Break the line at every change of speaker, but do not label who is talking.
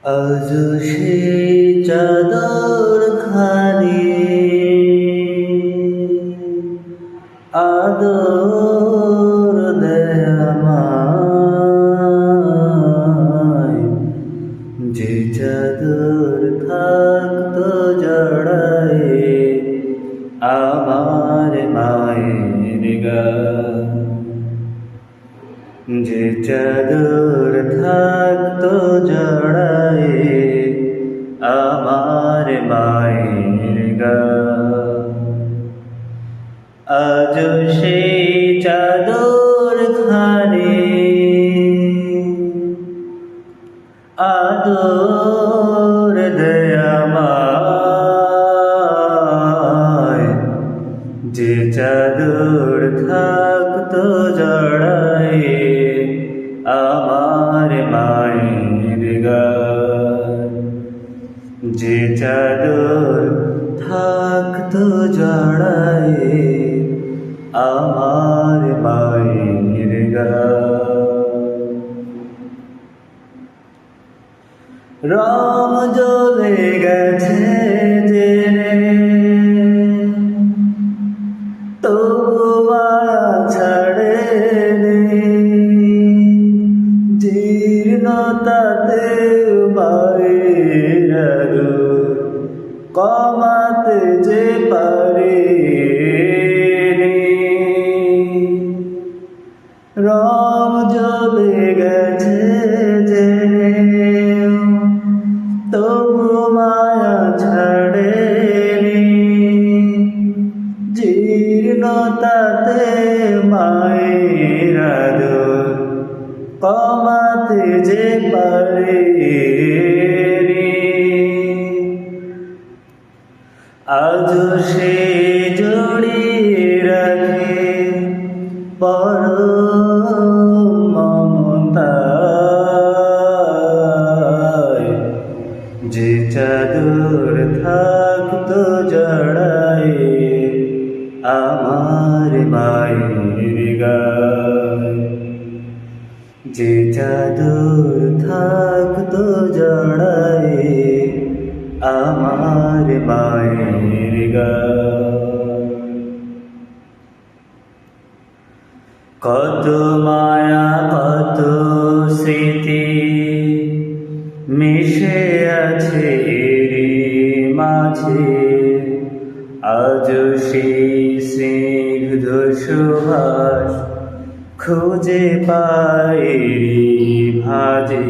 আজ সে চাদর খানি আদর দেয় আমায়, যে চাদর থাকতো জড়ায়ে আমার মায়ের গায়ে, যে চাদর থাকতো জড়ায়ে আমার মায়ের গায়ে, আজ সেই চাদর খানি আদর দেয় আমায়, যে চাদর থাকতো জড়ায়ে আমার মায়ের গায়ে, যে চাদর থাকতো জড়ায়ে আমার মায়ের গায়ে। রং জ্বলে গেছে জেনে তবু মায়া ছাড়েনি, জীর্ণতাতে মায়ের আদর কমাতে যে পারেনি। রং জ্বলে গেছে জেনে তবু মায়া ছাড়েনি, জীর্ণতাতে মায়ের আদর কমাতে যে পারেনি। আজ সে জড়িয়ে রাখে পরম মমতায়, যে চাদর থাকতো জড়ায়ে আমার মায়ের গায়ে, যে চাদর থাকতো জড়ায়ে আমার মায়ের গায়ে। কত মায়া কত স্মৃতি মিশে আছে এরই মাঝে, আজ সেই স্নিগ্ধ সুবাস খুঁজে পাই ভাজে।